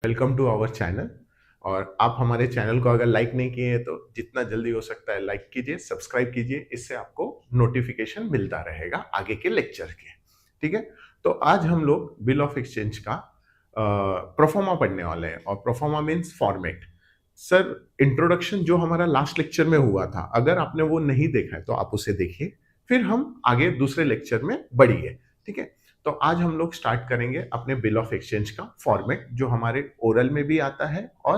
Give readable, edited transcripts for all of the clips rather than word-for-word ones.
Welcome to our channel. और आप हमारे चैनल को अगर लाइक नहीं किए हैं तो जितना जल्दी हो सकता है लाइक कीजिए, सब्सक्राइब कीजिए। इससे आपको नोटिफिकेशन मिलता रहेगा आगे के लेक्चर के। ठीक है, तो आज हम लोग बिल ऑफ एक्सचेंज का प्रोफॉर्मा पढ़ने वाले हैं। और proforma means format. Sir, introduction जो हमारा लास्ट लेक्चर में हुआ था, अगर आपने वो नहीं देखा है तो आप उसे देखिए, फिर हम आगे दूसरे लेक्चर में बढ़िए। ठीक है, तो आज हम लोग स्टार्ट करेंगे अपने बिल ऑफ एक्सचेंज का फॉर्मेट, जो हमारे ओरल में भी आता है और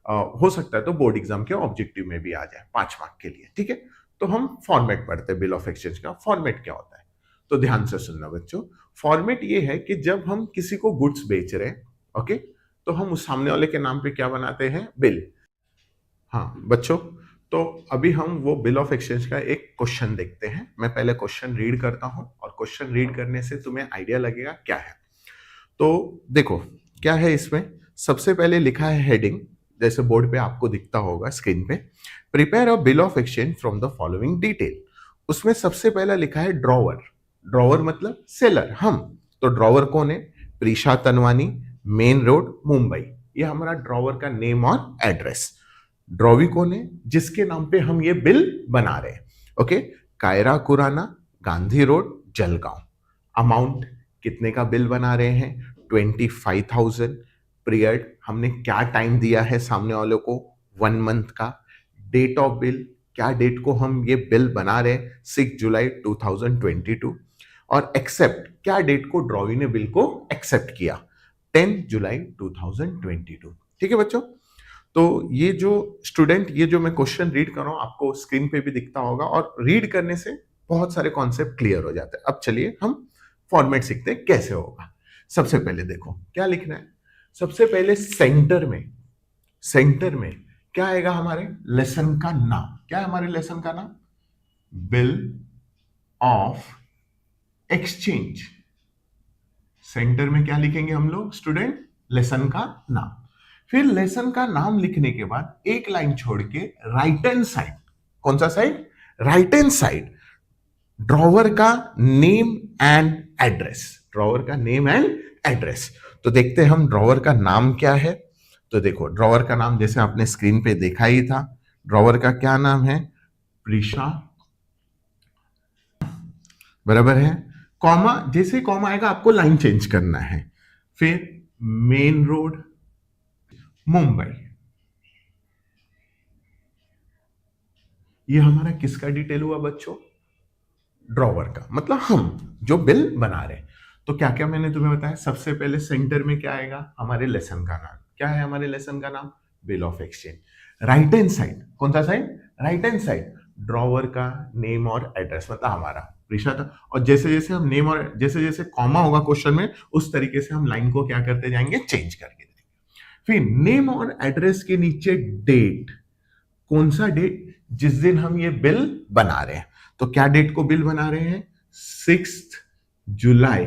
हो सकता है तो बोर्ड एग्जाम के ऑब्जेक्टिव में भी आ जाए 5 मार्क के लिए। ठीक है, तो हम फॉर्मेट पढ़ते हैं बिल ऑफ एक्सचेंज का। फॉर्मेट क्या होता है तो ध्यान से सुनना बच्चों। फॉर्मेट ये है कि जब हम किसी को गुड्स बेच रहे हैं, ओके, तो हम उस सामने वाले के नाम पे क्या बनाते हैं? बिल। हाँ बच्चों, तो अभी हम वो बिल ऑफ एक्सचेंज का एक क्वेश्चन देखते हैं। मैं पहले क्वेश्चन रीड करता हूं और क्वेश्चन रीड करने से तुम्हें आइडिया लगेगा क्या है। तो देखो क्या है इसमें। सबसे पहले लिखा है हेडिंग, जैसे बोर्ड पे आपको दिखता होगा स्क्रीन पे, prepare a bill of exchange from the following detail. उसमें सबसे पहला लिखा है ड्रॉवर। ड्रॉवर मतलब सेलर, हम। तो ड्रॉवर कौन है? Prisha Tanwani, main road, Mumbai. ये हमारा ड्रॉवर का नेम और एड्रेस। ड्रॉवी कौन है? जिसके नाम पे हम ये बिल बना रहे हैं। Okay, Kiara Khurana, Gandhi road, Jalgaon. Amount कितने का बिल बना रहे हैं? 25,000। पीरियड हमने क्या टाइम दिया है सामने वालों को? 1 मंथ का। डेट ऑफ बिल, क्या डेट को हम ये बिल बना रहे हैं? 6 जुलाई 2022। और एक्सेप्ट, क्या डेट को ड्रॉवी ने बिल को एक्सेप्ट किया? 10 जुलाई 2022। ठीक है बच्चों, तो ये जो स्टूडेंट, ये जो मैं क्वेश्चन रीड कर रहा हूं आपको स्क्रीन पे भी दिखता होगा, और रीड करने से बहुत सारे कॉन्सेप्ट क्लियर हो जाते हैं। अब चलिए हम फॉर्मेट सीखते हैं कैसे होगा। सबसे पहले देखो क्या लिखना है। सबसे पहले सेंटर में, सेंटर में क्या आएगा? हमारे लेसन का नाम। क्या है हमारे लेसन का नाम? Bill of exchange. सेंटर में क्या लिखेंगे हम लोग स्टूडेंट? लेसन का नाम। फिर लेसन का नाम लिखने के बाद एक लाइन छोड़ के राइट हैंड साइड, कौन सा side? Right hand side, drawer का नेम एंड एड्रेस। ड्रॉवर का नेम एंड एड्रेस। तो देखते हैं हम ड्रॉवर का नाम क्या है। तो देखो ड्रॉवर का नाम जैसे आपने स्क्रीन पे देखा ही था। ड्रॉवर का क्या नाम है? प्रीशा, बराबर है। कॉमा, जैसे कॉमा आएगा आपको लाइन चेंज करना है। फिर मेन रोड, मुंबई। ये हमारा किसका डिटेल हुआ बच्चों? ड्रॉवर का, मतलब हम जो बिल बना रहे हैं। तो क्या क्या मैंने तुम्हें बताया। सबसे पहले सेंटर में क्या आएगा? हमारे लेसन का नाम। क्या है हमारे लेसन का नाम? Bill of exchange. Right hand side, कौन सा side? Right hand side, drawer का नेम और एड्रेस, मतलब हमारा प्रीशा था। और जैसे जैसे हम नेम और जैसे जैसे कॉमा होगा क्वेश्चन में, उस तरीके से हम लाइन को क्या करते जाएंगे? चेंज करके जाएंगे। फिर नेम और एड्रेस के नीचे डेट, कौन सा डेट? जिस दिन हम ये बिल बना रहे हैं। तो क्या डेट को बिल बना रहे हैं? 6 जुलाई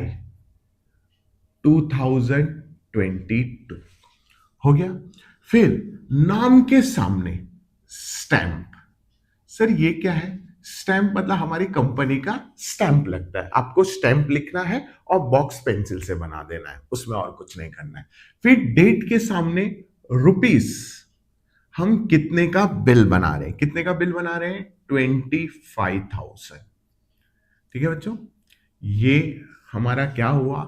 2022 हो गया। फिर नाम के सामने स्टैंप। सर ये क्या है? स्टैंप मतलब हमारी कंपनी का स्टैंप लगता है। आपको स्टैंप लिखना है और बॉक्स पेंसिल से बना देना है, उसमें और कुछ नहीं करना है। फिर डेट के सामने रुपीस, हम कितने का बिल बना रहे हैं? कितने का बिल बना रहे हैं? 25,000। ठीक है बच्चों, ये हमारा क्या हुआ?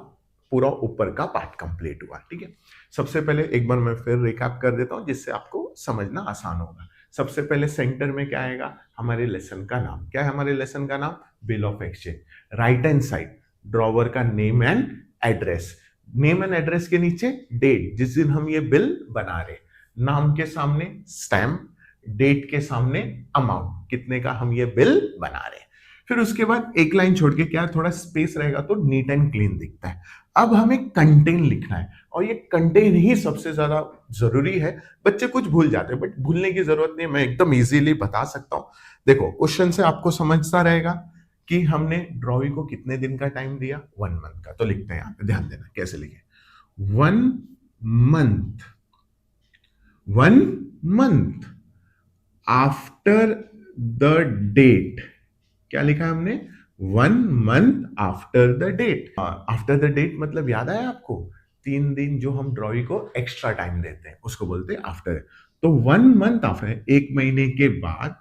पूरा ऊपर का पार्ट कंप्लीट हुआ। ठीक है, सबसे पहले एक बार मैं फिर रिकैप कर देता हूं जिससे आपको समझना आसान होगा। सबसे पहले सेंटर में क्या आएगा? हमारे लेसन का नाम। क्या है हमारे लेसन का नाम? Bill of exchange. Right hand side, drawer का name and address. Name and address के नीचे डेट, जिस दिन हम ये बिल बना रहे। नाम के सामने स्टैम्प, डेट के सामने अमाउंट, कितने का हम ये बिल बना रहे हैं। फिर उसके बाद एक लाइन छोड़ के क्या, थोड़ा स्पेस रहेगा तो नीट एंड क्लीन दिखता है। अब हमें कंटेन लिखना है, और ये कंटेन ही सबसे ज्यादा जरूरी है। बच्चे कुछ भूल जाते हैं, बट भूलने की जरूरत नहीं, मैं एकदम इजीली बता सकता हूं। देखो क्वेश्चन से आपको समझता रहेगा कि हमने ड्रॉवी को कितने दिन का टाइम दिया? 1 मंथ का। तो लिखते हैं, यहां पे ध्यान देना कैसे लिखे। 1 month, 1 month after the date. क्या लिखा है हमने? 1 month after the date. After the date मतलब याद आया आपको? 3 दिन जो हम ड्रॉवी को एक्स्ट्रा टाइम देते हैं उसको बोलते हैं आफ्टर। तो 1 मंथ आफ्टर, 1 महीने के बाद,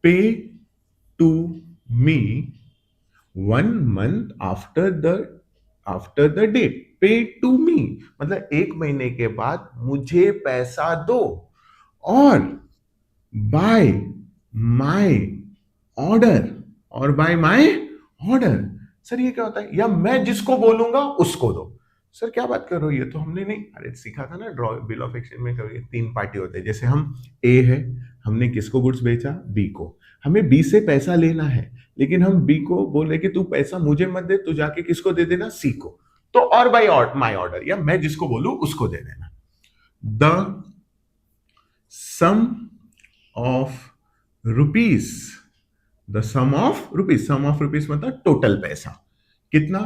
pay to me 1 month after the date. Pay to me मतलब 1 महीने के बाद मुझे पैसा दो, और बाय माय ऑर्डर, और बाय माय ऑर्डर। सर ये क्या होता है? या मैं जिसको बोलूंगा उसको दो। सर क्या बात कर रहे हो, ये तो हमने नहीं, अरे सीखा था ना ड्रॉ बिल ऑफ एक्सचेंज में कभी 3 पार्टी होते हैं। जैसे हम ए है, हमने किसको गुड्स बेचा? बी को। हमें बी से पैसा लेना है, लेकिन हम बी को बोले कि तू पैसा मुझे मत दे, तू जाके किसको दे देना? सी को। तो और बाय माय ऑर्डर, या मैं जिसको बोलूं उसको दे देना। The sum of rupees, the sum of rupees मतलब टोटल पैसा कितना?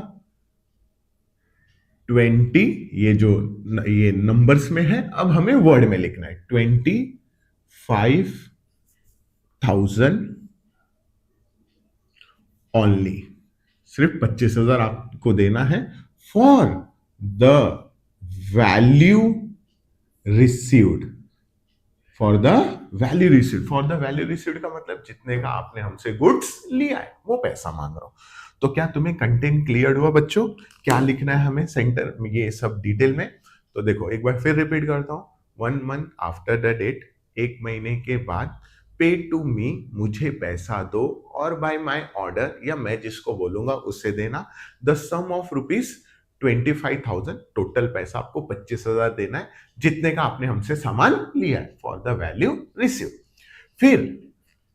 20, ये नंबर्स में है, अब हमें वर्ड में लिखना है। 25,000 ओनली, सिर्फ 25,000 आपको देना है। For the value received, for the value received का मतलब जितने का आपने हमसे गुड्स लिया है वो पैसा मांग रहा हूं। तो क्या तुम्हें कंटेंट क्लियर हुआ बच्चों? क्या लिखना है हमें सेंटर में, ये सब डिटेल में? तो देखो एक बार फिर रिपीट करता हूं। 1 मंथ आफ्टर द डेट, 1 महीने के बाद, पे टू मी मुझे पैसा दो, और बाय माय ऑर्डर या मैं जिसको बोलूंगा उससे देना। The sum of rupees 25,000, total पैसा आपको 25,000 देना है जितने का आपने हमसे सामान लिया है, फॉर द वैल्यू रिसीव। फिर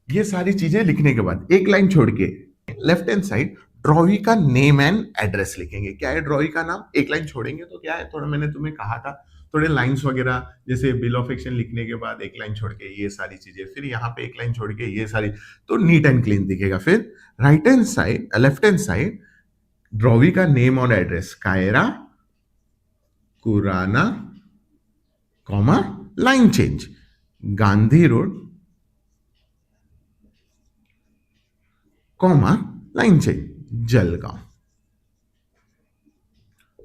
ये सारी चीजें लिखने के बाद एक लाइन छोड़ के लेफ्ट हैंड साइड ड्रॉवी का नेम एंड एड्रेस लिखेंगे। क्या है ड्रॉवी का नाम? एक लाइन छोड़ेंगे तो क्या है, थोड़ा मैंने तुम्हें कहा था थोड़े लाइंस वगैरह, जैसे बिल ऑफ एक्सचेंज लिखने के बाद एक लाइन छोड़ के ये सारी चीजें, फिर यहाँ पे एक लाइन छोड़ के ये सारी, तो नीट एंड क्लीन दिखेगा। फिर right hand side, left hand side drawee का नेम और address, Kiara Khurana, comma line change, Gandhi road, comma line change, Jalgaon,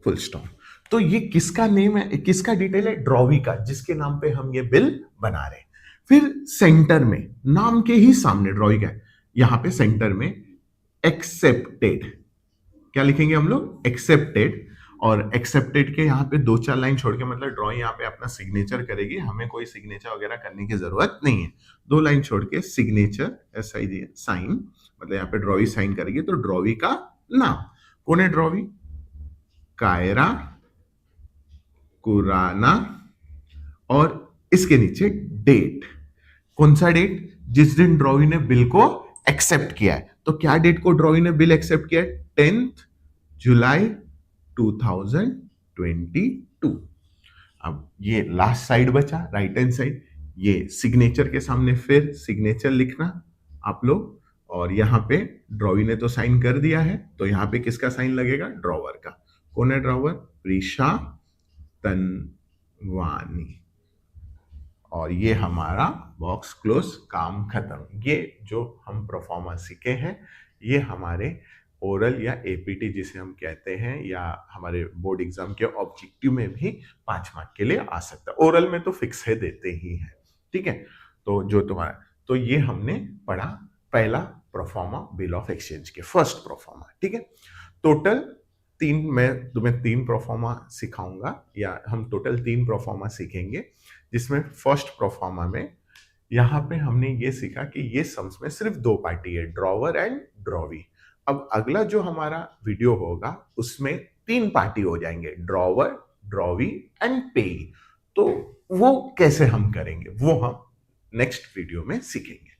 full stop. तो ये किसका नेम है, किसका डिटेल है? ड्रॉवी का, जिसके नाम पे हम ये बिल बना रहे हैं। फिर सेंटर में नाम के ही सामने ड्रॉवी का है, यहां पे सेंटर में एक्सेप्टेड, क्या लिखेंगे हम लोग? एक्सेप्टेड। और एक्सेप्टेड के यहाँ पे 2-4 लाइन छोड़ के, मतलब ड्रॉइंग यहाँ पे अपना सिग्नेचर करेगी, हमें कोई सिग्नेचर वगैरह करने की जरूरत नहीं है। 2 लाइन छोड़ के सिग्नेचर, साइन, मतलब यहाँ पे ड्रॉवी साइन करेगी। तो ड्रॉवी का नाम, कौन है ड्रॉवी? कायरा कुराना, और इसके नीचे डेट, कौन सा डेट? जिस दिन ड्रॉवी ने बिल को एक्सेप्ट किया है। तो क्या डेट को ड्रॉवी ने बिल एक्सेप्ट किया है? 10th जुलाई 2022। अब ये लास्ट साइड बचा, राइट हैंड साइड, ये सिग्नेचर के सामने फिर सिग्नेचर लिखना आप लोग। और यहाँ पे ड्रॉवी ने तो साइन कर दिया है, तो यहाँ पे किसका साइन लगेगा? ड्रॉवर का। कौन है ड्रॉवर? प्रीशा तनवानी। और ये हमारा बॉक्स क्लोज, काम खत्म। ये जो हम प्रोफॉर्मा सीखे हैं, ये हमारे ओरल या एपीटी जिसे हम कहते हैं, या हमारे बोर्ड एग्जाम के ऑब्जेक्टिव में भी 5 मार्क के लिए आ सकता है। ओरल में तो फिक्स है, देते ही है, ठीक है। तो जो तुम्हारा, तो ये हमने पढ़ा पहला प्रोफॉर्मा बिल ऑफ एक्सचेंज के, फर्स्ट प्रोफॉर्मा, ठीक है। टोटल मैं तुम्हें 3 प्रोफॉर्मा सिखाऊंगा, या हम टोटल 3 प्रोफॉर्मा सीखेंगे, जिसमें फर्स्ट प्रोफॉर्मा में यहाँ पे हमने ये सीखा कि ये सम्स में सिर्फ 2 पार्टी है, ड्रॉवर एंड ड्रॉवी। अब अगला जो हमारा वीडियो होगा उसमें 3 पार्टी हो जाएंगे, ड्रॉवर, ड्रॉवी एंड पेई। तो वो कैसे हम करेंगे वो हम नेक्स्ट वीडियो में सीखेंगे।